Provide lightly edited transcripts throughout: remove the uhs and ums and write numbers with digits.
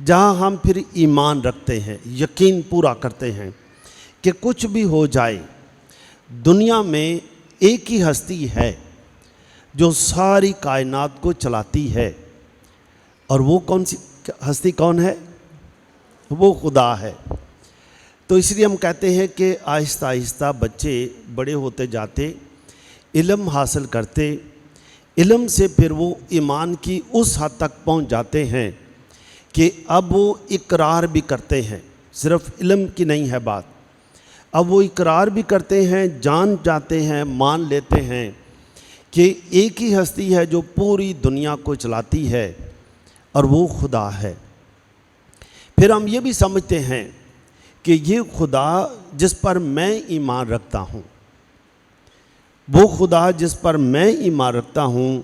جہاں ہم پھر ایمان رکھتے ہیں، یقین پورا کرتے ہیں کہ کچھ بھی ہو جائے دنیا میں ایک ہی ہستی ہے جو ساری کائنات کو چلاتی ہے، اور وہ کون سی ہستی کون ہے؟ وہ خدا ہے۔ تو اس لیے ہم کہتے ہیں کہ آہستہ آہستہ بچے بڑے ہوتے جاتے، علم حاصل کرتے، علم سے پھر وہ ایمان کی اس حد تک پہنچ جاتے ہیں کہ اب وہ اقرار بھی کرتے ہیں، صرف علم کی نہیں ہے بات، اب وہ اقرار بھی کرتے ہیں، جان جاتے ہیں، مان لیتے ہیں کہ ایک ہی ہستی ہے جو پوری دنیا کو چلاتی ہے اور وہ خدا ہے۔ پھر ہم یہ بھی سمجھتے ہیں کہ یہ خدا جس پر میں ایمان رکھتا ہوں، وہ خدا جس پر میں ایمان رکھتا ہوں،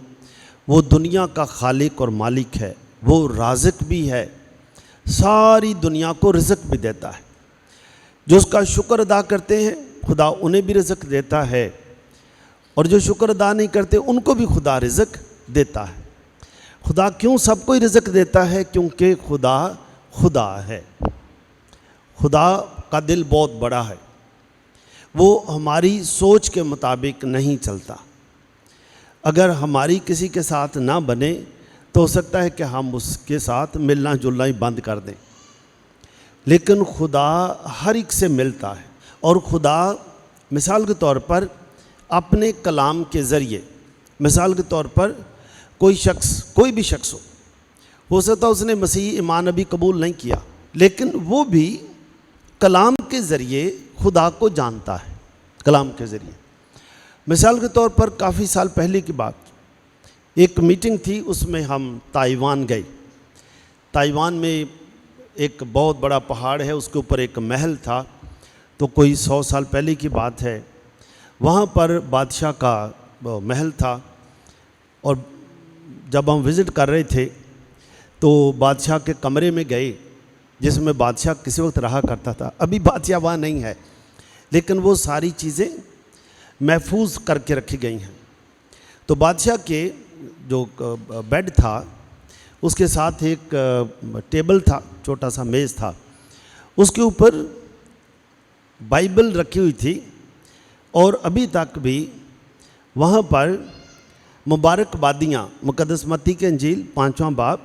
وہ دنیا کا خالق اور مالک ہے، وہ رازق بھی ہے، ساری دنیا کو رزق بھی دیتا ہے۔ جو اس کا شکر ادا کرتے ہیں خدا انہیں بھی رزق دیتا ہے، اور جو شکر ادا نہیں کرتے ان کو بھی خدا رزق دیتا ہے۔ خدا کیوں سب کو رزق دیتا ہے؟ کیونکہ خدا خدا ہے۔ خدا کا دل بہت بڑا ہے، وہ ہماری سوچ کے مطابق نہیں چلتا۔ اگر ہماری کسی کے ساتھ نہ بنے تو ہو سکتا ہے کہ ہم اس کے ساتھ ملنا جلنا ہی بند کر دیں، لیکن خدا ہر ایک سے ملتا ہے، اور خدا مثال کے طور پر اپنے کلام کے ذریعے، مثال کے طور پر کوئی بھی شخص ہو سکتا ہے اس نے مسیح ایمان ابھی قبول نہیں کیا، لیکن وہ بھی کلام کے ذریعے خدا کو جانتا ہے، کلام کے ذریعے۔ مثال کے طور پر کافی سال پہلے کی بات، ایک میٹنگ تھی، اس میں ہم تائیوان گئے۔ تائیوان میں ایک بہت بڑا پہاڑ ہے، اس کے اوپر ایک محل تھا، تو کوئی 100 سال پہلے کی بات ہے۔ وہاں پر بادشاہ کا محل تھا، اور جب ہم وزٹ کر رہے تھے تو بادشاہ کے کمرے میں گئے جس میں بادشاہ کسی وقت رہا کرتا تھا۔ ابھی بادشاہ وہاں نہیں ہے، لیکن وہ ساری چیزیں محفوظ کر کے رکھی گئی ہیں۔ تو بادشاہ کے جو بیڈ تھا اس کے ساتھ ایک ٹیبل تھا، چھوٹا سا میز تھا، اس کے اوپر بائبل رکھی ہوئی تھی، اور ابھی تک بھی وہاں پر مبارک بادیاں، مقدس متی کے انجیل 5واں باب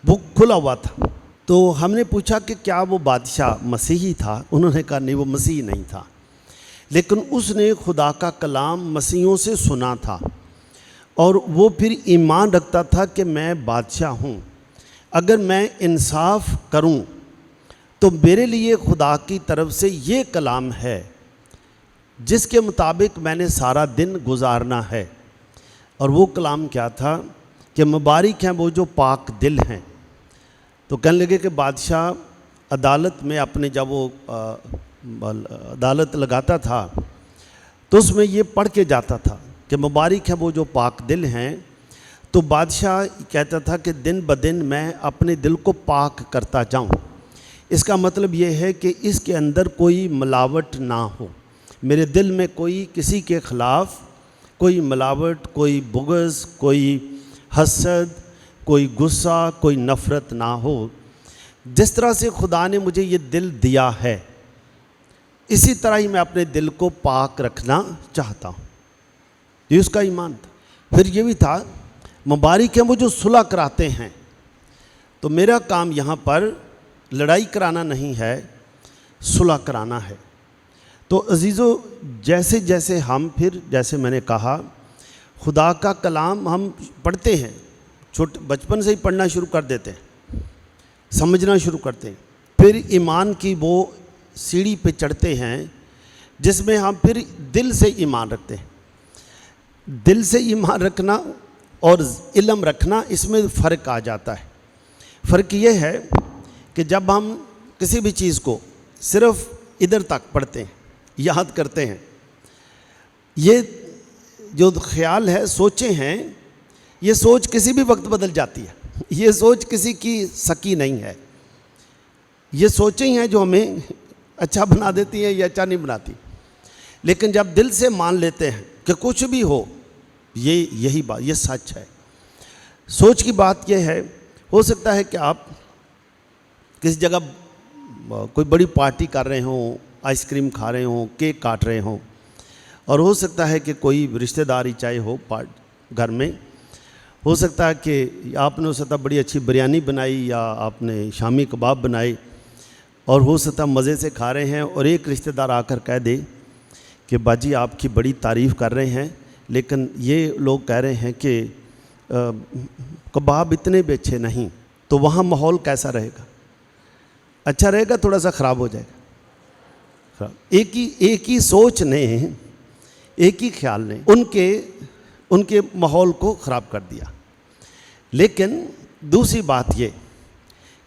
وہ کھلا ہوا تھا۔ تو ہم نے پوچھا کہ کیا وہ بادشاہ مسیحی تھا؟ انہوں نے کہا نہیں، وہ مسیحی نہیں تھا، لیکن اس نے خدا کا کلام مسیحیوں سے سنا تھا، اور وہ پھر ایمان رکھتا تھا کہ میں بادشاہ ہوں، اگر میں انصاف کروں تو میرے لیے خدا کی طرف سے یہ کلام ہے جس کے مطابق میں نے سارا دن گزارنا ہے۔ اور وہ کلام کیا تھا کہ مبارک ہیں وہ جو پاک دل ہیں۔ تو کہنے لگے کہ بادشاہ عدالت میں اپنے جب وہ عدالت لگاتا تھا تو اس میں یہ پڑھ کے جاتا تھا کہ مبارک ہیں وہ جو پاک دل ہیں، تو بادشاہ کہتا تھا کہ دن بدن میں اپنے دل کو پاک کرتا جاؤں۔ اس کا مطلب یہ ہے کہ اس کے اندر کوئی ملاوٹ نہ ہو، میرے دل میں کوئی کسی کے خلاف کوئی ملاوٹ، کوئی بغض، کوئی حسد، کوئی غصہ، کوئی نفرت نہ ہو۔ جس طرح سے خدا نے مجھے یہ دل دیا ہے، اسی طرح ہی میں اپنے دل کو پاک رکھنا چاہتا ہوں۔ یہ اس کا ایمان تھا۔ پھر یہ بھی تھا مبارک ہیں وہ جو صلح کراتے ہیں۔ تو میرا کام یہاں پر لڑائی کرانا نہیں ہے، صلح کرانا ہے۔ تو عزیزو، جیسے جیسے ہم پھر جیسے میں نے کہا خدا کا کلام ہم پڑھتے ہیں، بچپن سے ہی پڑھنا شروع کر دیتے ہیں، سمجھنا شروع کرتے ہیں، پھر ایمان کی وہ سیڑھی پہ چڑھتے ہیں جس میں ہم پھر دل سے ایمان رکھتے ہیں۔ دل سے ایمان رکھنا اور علم رکھنا، اس میں فرق آ جاتا ہے۔ فرق یہ ہے کہ جب ہم کسی بھی چیز کو صرف ادھر تک پڑھتے ہیں، یاد کرتے ہیں، یہ جو خیال ہے، سوچیں ہیں، یہ سوچ کسی بھی وقت بدل جاتی ہے، یہ سوچ کسی کی سکی نہیں ہے، یہ سوچیں ہیں جو ہمیں اچھا بنا دیتی ہیں یا اچھا نہیں بناتی۔ لیکن جب دل سے مان لیتے ہیں کہ کچھ بھی ہو، یہی بات، یہ سچ ہے۔ سوچ کی بات یہ ہے، ہو سکتا ہے کہ آپ کسی جگہ کوئی بڑی پارٹی کر رہے ہوں، آئس کریم کھا رہے ہوں، کیک کاٹ رہے ہوں، اور ہو سکتا ہے کہ کوئی رشتہ داری چاہے ہو گھر میں، ہو سکتا ہے کہ آپ نے ہو سکتا بڑی اچھی بریانی بنائی یا آپ نے شامی کباب بنائے، اور ہو سکتا مزے سے کھا رہے ہیں، اور ایک رشتہ دار آ کر کہہ دے کہ باجی آپ کی بڑی تعریف کر رہے ہیں، لیکن یہ لوگ کہہ رہے ہیں کہ کباب اتنے بھی اچھے نہیں، تو وہاں ماحول کیسا رہے گا؟ اچھا رہے گا، تھوڑا سا خراب ہو جائے گا۔ ایک ہی سوچ نے، ایک ہی خیال نے ان کے ماحول کو خراب کر دیا۔ لیکن دوسری بات یہ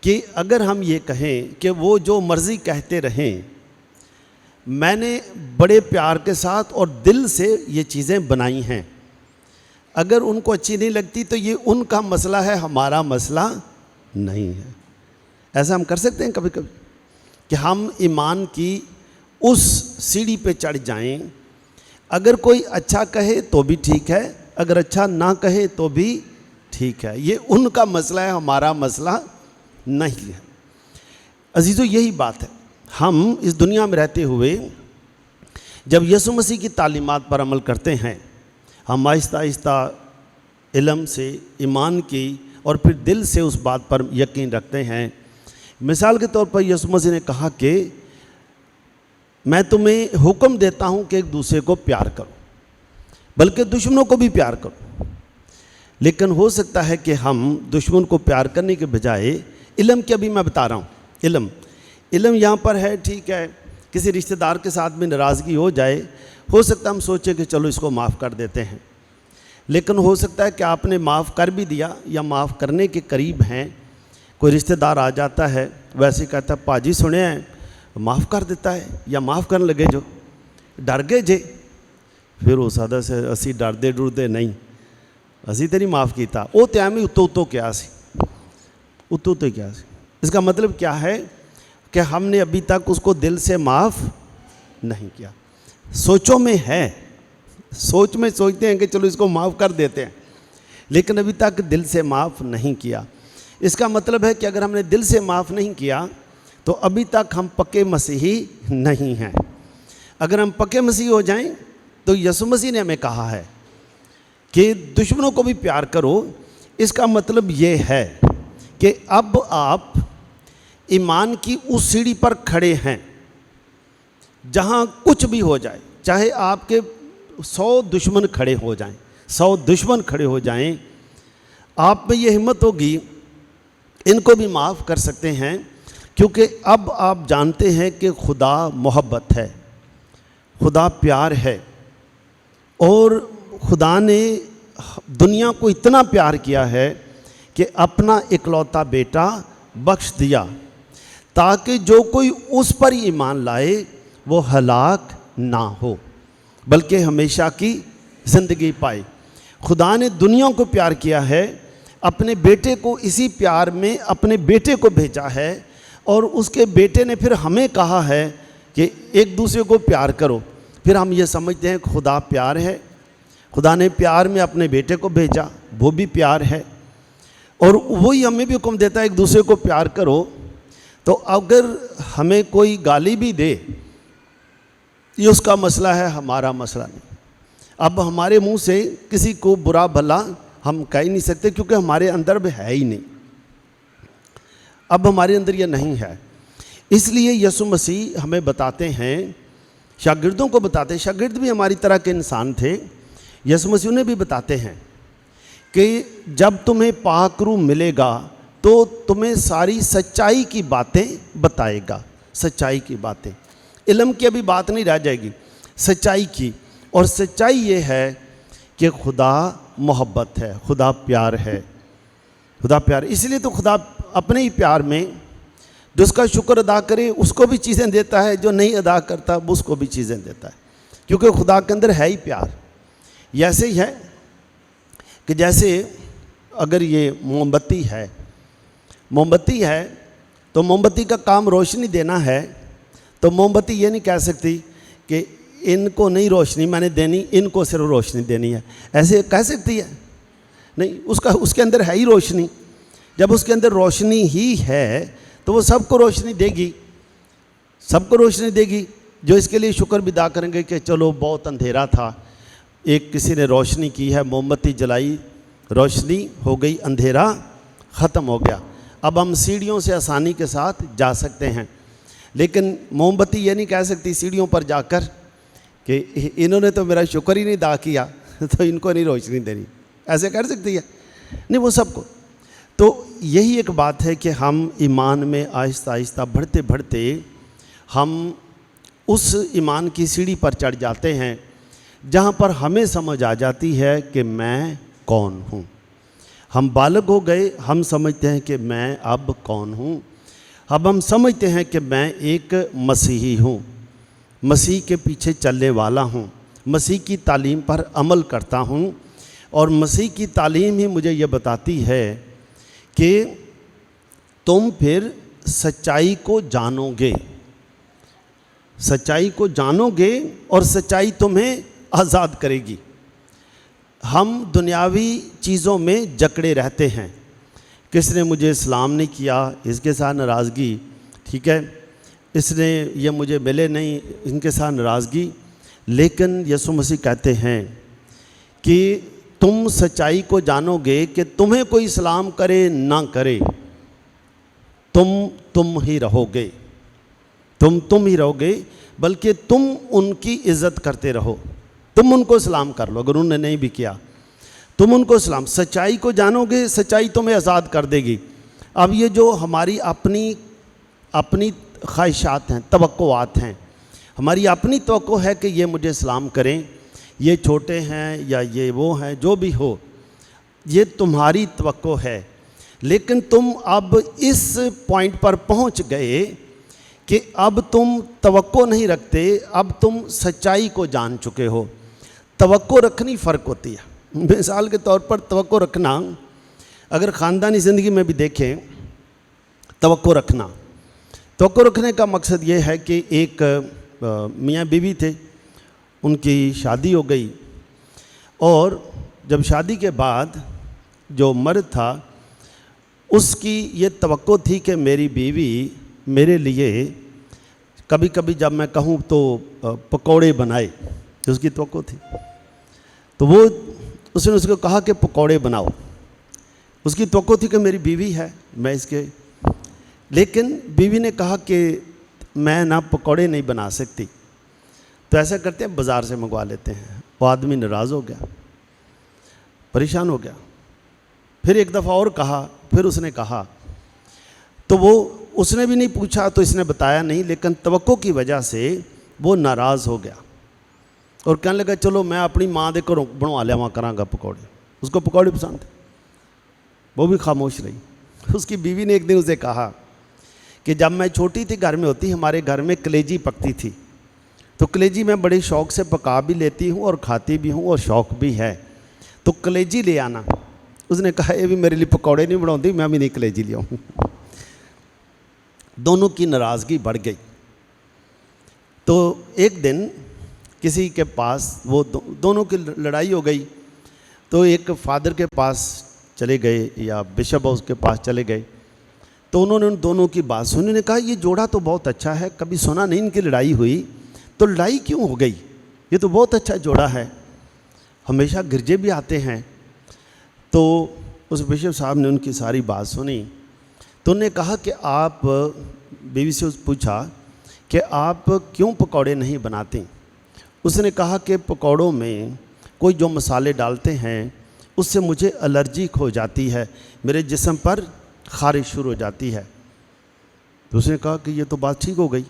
کہ اگر ہم یہ کہیں کہ وہ جو مرضی کہتے رہیں، میں نے بڑے پیار کے ساتھ اور دل سے یہ چیزیں بنائی ہیں، اگر ان کو اچھی نہیں لگتی تو یہ ان کا مسئلہ ہے، ہمارا مسئلہ نہیں ہے۔ ایسا ہم کر سکتے ہیں کبھی کبھی کہ ہم ایمان کی اس سیڑھی پہ چڑھ جائیں، اگر کوئی اچھا کہے تو بھی ٹھیک ہے، اگر اچھا نہ کہے تو بھی ٹھیک ہے، یہ ان کا مسئلہ ہے، ہمارا مسئلہ نہیں ہے۔ عزیزو، یہی بات ہے، ہم اس دنیا میں رہتے ہوئے جب یسوع مسیح کی تعلیمات پر عمل کرتے ہیں، ہم آہستہ آہستہ علم سے، ایمان کی، اور پھر دل سے اس بات پر یقین رکھتے ہیں۔ مثال کے طور پر یسوع مسیح نے کہا کہ میں تمہیں حکم دیتا ہوں کہ ایک دوسرے کو پیار کرو، بلکہ دشمنوں کو بھی پیار کرو۔ لیکن ہو سکتا ہے کہ ہم دشمن کو پیار کرنے کے بجائے علم کی، ابھی میں بتا رہا ہوں، علم یہاں پر ہے، ٹھیک ہے، کسی رشتہ دار کے ساتھ بھی ناراضگی ہو جائے، ہو سکتا ہے ہم سوچیں کہ چلو اس کو معاف کر دیتے ہیں، لیکن ہو سکتا ہے کہ آپ نے معاف کر بھی دیا یا معاف کرنے کے قریب ہیں، کوئی رشتہ دار آ جاتا ہے، ویسے ہی کہتا ہے پاجی سنے ہیں معاف کر دیتا ہے، یا معاف کرنے لگے جو ڈر گئے جے، پھر وہ سادہ سے اسی ڈردے ڈردے نہیں، اسی تے نہیں معاف کیتا، وہ تیامی اتو کیا سی، اس کا مطلب کیا ہے کہ ہم نے ابھی تک اس کو دل سے معاف نہیں کیا۔ سوچوں میں ہے، سوچ میں سوچتے ہیں کہ چلو اس کو معاف کر دیتے ہیں، لیکن ابھی تک دل سے معاف نہیں کیا۔ اس کا مطلب ہے کہ اگر ہم نے دل سے معاف نہیں کیا تو ابھی تک ہم پکے مسیحی نہیں ہیں۔ اگر ہم پکے مسیحی ہو جائیں تو یسوع مسیح نے ہمیں کہا ہے کہ دشمنوں کو بھی پیار کرو۔ اس کا مطلب یہ ہے کہ اب آپ ایمان کی اس سیڑھی پر کھڑے ہیں جہاں کچھ بھی ہو جائے، چاہے آپ کے 100 دشمن کھڑے ہو جائیں، 100 دشمن کھڑے ہو جائیں، آپ میں یہ ہمت ہوگی ان کو بھی معاف کر سکتے ہیں، کیونکہ اب آپ جانتے ہیں کہ خدا محبت ہے، خدا پیار ہے، اور خدا نے دنیا کو اتنا پیار کیا ہے کہ اپنا اکلوتا بیٹا بخش دیا تاکہ جو کوئی اس پر ایمان لائے وہ ہلاک نہ ہو بلکہ ہمیشہ کی زندگی پائے۔ خدا نے دنیا کو پیار کیا ہے، اپنے بیٹے کو اسی پیار میں اپنے بیٹے کو بھیجا ہے، اور اس کے بیٹے نے پھر ہمیں کہا ہے کہ ایک دوسرے کو پیار کرو۔ پھر ہم یہ سمجھتے ہیں کہ خدا پیار ہے، خدا نے پیار میں اپنے بیٹے کو بھیجا، وہ بھی پیار ہے، اور وہی ہمیں بھی حکم دیتا ہے ایک دوسرے کو پیار کرو۔ تو اگر ہمیں کوئی گالی بھی دے، یہ اس کا مسئلہ ہے، ہمارا مسئلہ نہیں۔ اب ہمارے منہ سے کسی کو برا بھلا ہم کہہ ہی نہیں سکتے، کیونکہ ہمارے اندر بھی ہے ہی نہیں، اب ہمارے اندر یہ نہیں ہے۔ اس لیے یسوع مسیح ہمیں بتاتے ہیں، شاگردوں کو بتاتے ہیں، شاگرد بھی ہماری طرح کے انسان تھے، یسوع مسیح انہیں بھی بتاتے ہیں کہ جب تمہیں پاک روح ملے گا تو تمہیں ساری سچائی کی باتیں بتائے گا، سچائی کی باتیں، علم کی ابھی بات نہیں رہ جائے گی، سچائی کی۔ اور سچائی یہ ہے کہ خدا محبت ہے، خدا پیار ہے، خدا پیار۔ اس لیے تو خدا اپنے ہی پیار میں جو اس کا شکر ادا کرے اس کو بھی چیزیں دیتا ہے، جو نہیں ادا کرتا اس کو بھی چیزیں دیتا ہے، کیونکہ خدا کے اندر ہے ہی پیار۔ یہ ایسے ہی ہے کہ جیسے اگر یہ موم بتی ہے تو موم بتی کا کام روشنی دینا ہے، تو موم بتی یہ نہیں کہہ سکتی کہ ان کو نہیں روشنی میں نے دینی، ان کو صرف روشنی دینی ہے، ایسے کہہ سکتی ہے؟ نہیں، اس کے اندر ہے ہی روشنی۔ جب اس کے اندر روشنی ہی ہے تو وہ سب کو روشنی دے گی، سب کو روشنی دے گی، جو اس کے لیے شکر بھی ادا کریں گے کہ چلو بہت اندھیرا تھا، ایک کسی نے روشنی کی ہے، موم بتی جلائی، روشنی ہو گئی، اندھیرا ختم ہو گیا، اب ہم سیڑھیوں سے آسانی کے ساتھ جا سکتے ہیں۔ لیکن موم بتی یہ نہیں کہہ سکتی سیڑھیوں پر جا کر کہ انہوں نے تو میرا شکر ہی نہیں ادا کیا تو ان کو نہیں روشنی دینی، ایسے کر سکتی ہے؟ نہیں، وہ سب کو۔ تو یہی ایک بات ہے کہ ہم ایمان میں آہستہ آہستہ بڑھتے بڑھتے ہم اس ایمان کی سیڑھی پر چڑھ جاتے ہیں جہاں پر ہمیں سمجھ آ جاتی ہے کہ میں کون ہوں۔ ہم بالغ ہو گئے، ہم سمجھتے ہیں کہ میں اب کون ہوں۔ اب ہم سمجھتے ہیں کہ میں ایک مسیحی ہوں، مسیح کے پیچھے چلنے والا ہوں، مسیح کی تعلیم پر عمل کرتا ہوں، اور مسیح کی تعلیم ہی مجھے یہ بتاتی ہے کہ تم پھر سچائی کو جانو گے، سچائی کو جانو گے اور سچائی تمہیں آزاد کرے گی۔ ہم دنیاوی چیزوں میں جکڑے رہتے ہیں، کس نے مجھے اسلام نہیں کیا، اس کے ساتھ ناراضگی، ٹھیک ہے، اس نے یہ مجھے ملے نہیں، ان کے ساتھ ناراضگی۔ لیکن یسوع مسیح کہتے ہیں کہ تم سچائی کو جانو گے کہ تمہیں کوئی اسلام کرے نہ کرے، تم ہی رہو گے، تم ہی رہو گے، بلکہ تم ان کی عزت کرتے رہو، تم ان کو سلام کر لو، اگر انہوں نے نہیں بھی کیا تم ان کو سلام۔ سچائی کو جانو گے، سچائی تمہیں آزاد کر دے گی۔ اب یہ جو ہماری اپنی خواہشات ہیں، توقعات ہیں، ہماری اپنی توقع ہے کہ یہ مجھے سلام کریں، یہ چھوٹے ہیں یا یہ وہ ہیں، جو بھی ہو، یہ تمہاری توقع ہے۔ لیکن تم اب اس پوائنٹ پر پہنچ گئے کہ اب تم توقع نہیں رکھتے، اب تم سچائی کو جان چکے ہو۔ توقع رکھنی فرق ہوتی ہے۔ مثال کے طور پر توقع رکھنا، اگر خاندانی زندگی میں بھی دیکھیں، توقع رکھنے کا مقصد یہ ہے کہ ایک میاں بیوی تھے، ان کی شادی ہو گئی، اور جب شادی کے بعد جو مرد تھا اس کی یہ توقع تھی کہ میری بیوی میرے لیے کبھی کبھی جب میں کہوں تو پکوڑے بنائے، اس کی توقع تھی۔ تو اس نے اس کو کہا کہ پکوڑے بناؤ، اس کی توقع تھی کہ میری بیوی ہے، میں اس کے، لیکن بیوی نے کہا کہ میں نہ پکوڑے نہیں بنا سکتی، تو ایسا کرتے ہیں بازار سے منگوا لیتے ہیں۔ وہ آدمی ناراض ہو گیا، پریشان ہو گیا، پھر ایک دفعہ اور کہا، پھر اس نے کہا، تو اس نے بھی نہیں پوچھا تو اس نے بتایا نہیں، لیکن توقع کی وجہ سے وہ ناراض ہو گیا اور کہنے لگا چلو میں اپنی ماں دے گھروں بنوا لیا کراں گا پکوڑے۔ اس کو پکوڑے پسند تھے، وہ بھی خاموش رہی۔ اس کی بیوی نے ایک دن اسے کہا کہ جب میں چھوٹی تھی، گھر میں ہوتی، ہمارے گھر میں کلیجی پکتی تھی، تو کلیجی میں بڑے شوق سے پکا بھی لیتی ہوں اور کھاتی بھی ہوں اور شوق بھی ہے، تو کلیجی لے آنا۔ اس نے کہا یہ بھی میرے لیے پکوڑے نہیں بناؤں، میں بھی نہیں کلیجی لے آؤں۔ دونوں کی ناراضگی بڑھ گئی۔ تو ایک دن کسی کے پاس، وہ دونوں کی لڑائی ہو گئی، تو ایک فادر کے پاس چلے گئے یا بشپ ہاؤس کے پاس چلے گئے، تو انہوں نے ان دونوں کی بات سنی، نے کہا یہ جوڑا تو بہت اچھا ہے، کبھی سنا نہیں ان کی لڑائی ہوئی، تو لڑائی کیوں ہو گئی؟ یہ تو بہت اچھا جوڑا ہے، ہمیشہ گرجے بھی آتے ہیں۔ تو اس بشپ صاحب نے ان کی ساری بات سنی، تو انہوں نے کہا کہ آپ، بیوی سے پوچھا کہ آپ کیوں پکوڑے نہیں بناتے؟ اس نے کہا کہ پکوڑوں میں کوئی جو مسالے ڈالتے ہیں اس سے مجھے الرجی ہو جاتی ہے، میرے جسم پر خارش شروع ہو جاتی ہے۔ تو اس نے کہا کہ یہ تو بات ٹھیک ہو گئی۔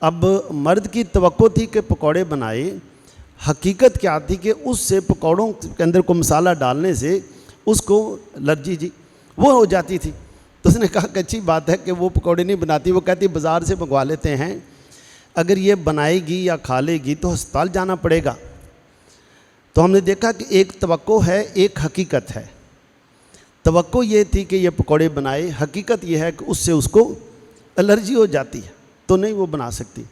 اب مرد کی توقع تھی کہ پکوڑے بنائے، حقیقت کیا تھی کہ اس سے پکوڑوں کے اندر کو مسالہ ڈالنے سے اس کو الرجی وہ ہو جاتی تھی۔ تو اس نے کہا کہ اچھی بات ہے کہ وہ پکوڑے نہیں بناتی، وہ کہتی بازار سے منگوا لیتے ہیں، اگر یہ بنائے گی یا کھا لے گی تو ہسپتال جانا پڑے گا۔ تو ہم نے دیکھا کہ ایک توقع ہے، ایک حقیقت ہے۔ توقع یہ تھی کہ یہ پکوڑے بنائے، حقیقت یہ ہے کہ اس سے اس کو الرجی ہو جاتی ہے، تو نہیں وہ بنا سکتی۔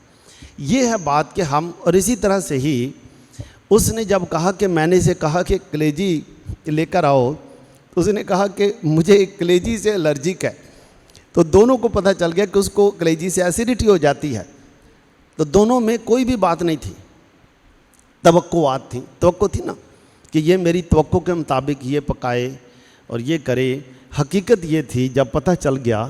یہ ہے بات کہ ہم، اور اسی طرح سے ہی اس نے جب کہا کہ میں نے اسے کہا کہ کلیجی لے کر آؤ، اس نے کہا کہ مجھے کلیجی سے الرجک ہے، تو دونوں کو پتہ چل گیا کہ اس کو کلیجی سے ایسیڈیٹی ہو جاتی ہے. تو دونوں میں کوئی بھی بات نہیں تھی, توقعات تھیں. توقع تھی نا کہ یہ میری توقع کے مطابق یہ پکائے اور یہ کرے. حقیقت یہ تھی جب پتہ چل گیا,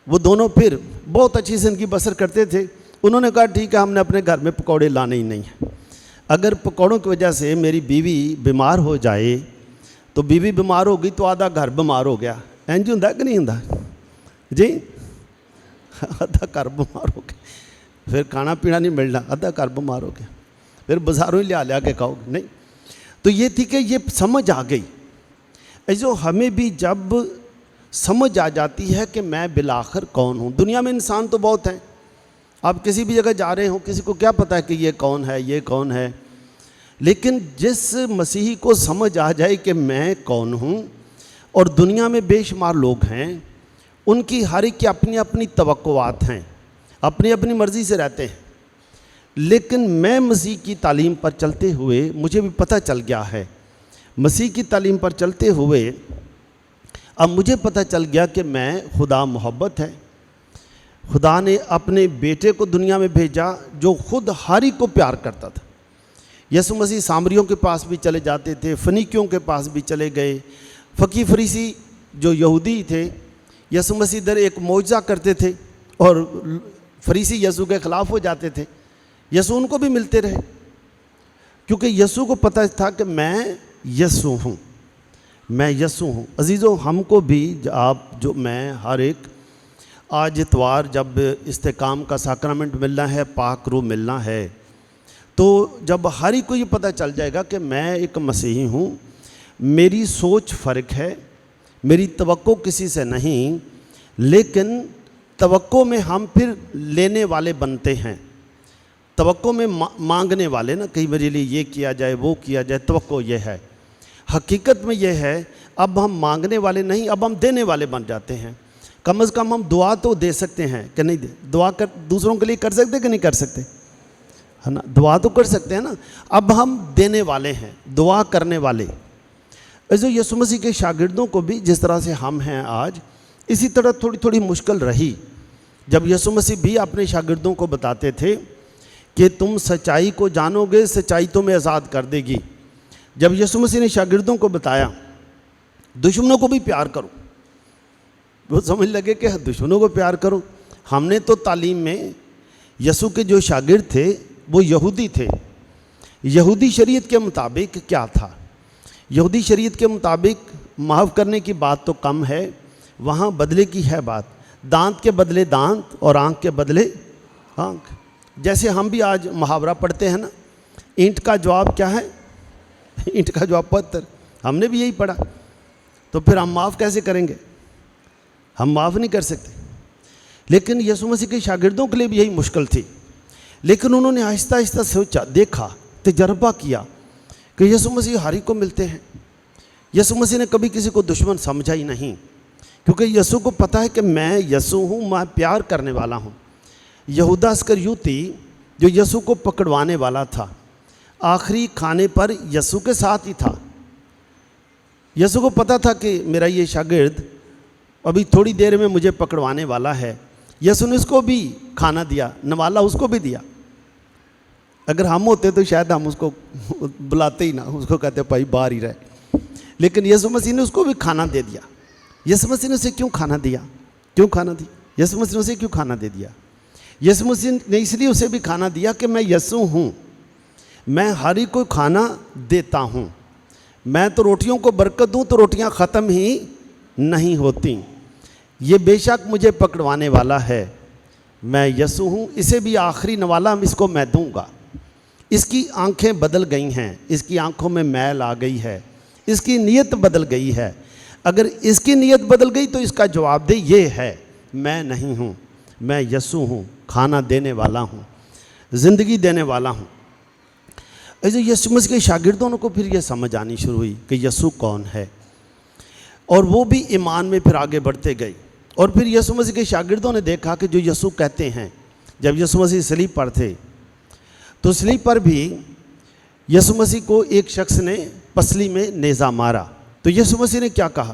وہ دونوں پھر بہت اچھی زندگی بسر کرتے تھے. انہوں نے کہا ٹھیک ہے, ہم نے اپنے گھر میں پکوڑے لانے ہی نہیں ہیں. اگر پکوڑوں کی وجہ سے میری بیوی بیمار ہو جائے تو بیوی بیمار ہوگی تو آدھا گھر بیمار ہو گیا. اینج ہوں کہ نہیں ہوں جی؟ آدھا گھر بیمار ہو گیا, پھر کھانا پینا نہیں ملنا, آدھا گھر بیمار ہو گیا, پھر بازاروں ہی لیا کے کھاؤ گے. نہیں, تو یہ تھی کہ یہ سمجھ آ گئی. ایسو ہمیں بھی جب سمجھ آ جاتی ہے کہ میں بالآخر کون ہوں. دنیا میں انسان تو بہت ہیں, آپ کسی بھی جگہ جا رہے ہوں, کسی کو کیا پتہ ہے کہ یہ کون ہے, یہ کون ہے. لیکن جس مسیحی کو سمجھ آ جائے کہ میں کون ہوں, اور دنیا میں بے شمار لوگ ہیں, ان کی ہر ایک کی اپنی اپنی توقعات ہیں, اپنی اپنی مرضی سے رہتے ہیں. لیکن میں مسیح کی تعلیم پر چلتے ہوئے مجھے بھی پتہ چل گیا ہے, مسیح کی تعلیم پر چلتے ہوئے اب مجھے پتہ چل گیا کہ میں خدا محبت ہے. خدا نے اپنے بیٹے کو دنیا میں بھیجا جو خود ہر ایک کو پیار کرتا تھا. یسوع مسیح سامریوں کے پاس بھی چلے جاتے تھے, فنیکیوں کے پاس بھی چلے گئے. فقی فریسی جو یہودی تھے, یسوع مسیح در ایک معجزہ کرتے تھے اور فریسی یسوع کے خلاف ہو جاتے تھے. یسوع ان کو بھی ملتے رہے, کیونکہ یسوع کو پتہ تھا کہ میں یسوع ہوں, میں یسوع ہوں. عزیزو, ہم کو بھی جو میں ہر ایک آج اتوار جب استحکام کا ساکرامنٹ ملنا ہے, پاک روح ملنا ہے, تو جب ہر ایک کو یہ پتہ چل جائے گا کہ میں ایک مسیحی ہوں, میری سوچ فرق ہے, میری توقع کسی سے نہیں, لیکن توقع میں ہم پھر لینے والے بنتے ہیں. توقع میں مانگنے والے نا, کہیں میرے لیے یہ کیا جائے وہ کیا جائے, توقع یہ ہے. حقیقت میں یہ ہے اب ہم مانگنے والے نہیں, اب ہم دینے والے بن جاتے ہیں. کم از کم ہم دعا تو دے سکتے ہیں کہ نہیں, دعا دوسروں کے لیے کر سکتے کہ نہیں کر سکتے, ہے نا, دعا تو کر سکتے ہیں نا. اب ہم دینے والے ہیں, دعا کرنے والے. ایسے یسوع مسیح کے شاگردوں کو بھی جس طرح سے ہم ہیں آج, اسی طرح تھوڑی تھوڑی مشکل رہی. جب یسوع مسیح بھی اپنے شاگردوں کو بتاتے تھے کہ تم سچائی کو جانو گے, سچائی تمہیں آزاد کر دے گی. جب یسوع مسیح نے شاگردوں کو بتایا دشمنوں کو بھی پیار کرو, وہ سمجھ لگے کہ دشمنوں کو پیار کرو. ہم نے تو تعلیم میں یسوع کے جو شاگرد تھے وہ یہودی تھے. یہودی شریعت کے مطابق کیا تھا؟ یہودی شریعت کے مطابق معاف کرنے کی بات تو کم ہے, وہاں بدلے کی ہے بات. دانت کے بدلے دانت اور آنکھ کے بدلے آنکھ. جیسے ہم بھی آج محاورہ پڑھتے ہیں نا, اینٹ کا جواب کیا ہے؟ اینٹ کا جواب پتھر. ہم نے بھی یہی پڑھا, تو پھر ہم معاف کیسے کریں گے؟ ہم معاف نہیں کر سکتے. لیکن یسوع مسیح کے شاگردوں کے لیے بھی یہی مشکل تھی. لیکن انہوں نے آہستہ آہستہ سوچا, دیکھا, تجربہ کیا کہ یسوع مسیح ہر ایک کو ملتے ہیں. یسوع مسیح نے کبھی کسی کو دشمن سمجھا ہی نہیں, کیونکہ یسوع کو پتہ ہے کہ میں یسوع ہوں, میں پیار کرنے والا ہوں. یہودا اسکریوتی جو یسوع کو پکڑوانے والا تھا, آخری کھانے پر یسوع کے ساتھ ہی تھا. یسوع کو پتہ تھا کہ میرا یہ شاگرد ابھی تھوڑی دیر میں مجھے پکڑوانے والا ہے. یسوع نے اس کو بھی کھانا دیا, نوالا اس کو بھی دیا. اگر ہم ہوتے تو شاید ہم اس کو بلاتے ہی نہ, اس کو کہتے بھائی باہر ہی رہے. لیکن یسوع مسیح نے اس کو بھی کھانا دے دیا. یسوع مسیح نے اسے کیوں کھانا دیا؟ کیوں کھانا دیا؟ یسوع مسیح نے اسے کیوں کھانا دے دیا؟ یسوع مسیح نے اس لیے اسے بھی کھانا دیا کہ میں یسوع ہوں, میں ہر ایک کو کھانا دیتا ہوں. میں تو روٹیوں کو برکت دوں تو روٹیاں ختم ہی نہیں ہوتی. یہ بے شک مجھے پکڑوانے والا ہے, میں یسوع ہوں, اسے بھی آخری نوالا اس کو میں دوں گا. اس کی آنکھیں بدل گئی ہیں, اس کی آنکھوں میں میل آ گئی ہے, اس کی نیت بدل گئی ہے. اگر اس کی نیت بدل گئی تو اس کا جواب دے یہ ہے, میں نہیں ہوں, میں یسوع ہوں, کھانا دینے والا ہوں, زندگی دینے والا ہوں. ایسے یسوع مسیح کے شاگردوں کو پھر یہ سمجھ آنی شروع ہوئی کہ یسوع کون ہے, اور وہ بھی ایمان میں پھر آگے بڑھتے گئے. اور پھر یسوع مسیح کے شاگردوں نے دیکھا کہ جو یسوع کہتے ہیں, جب یسوع مسیح صلیب پر تھے تو صلیب پر بھی یسوع مسیح کو ایک شخص نے پسلی میں نیزہ مارا. تو یسوع مسیح نے کیا کہا؟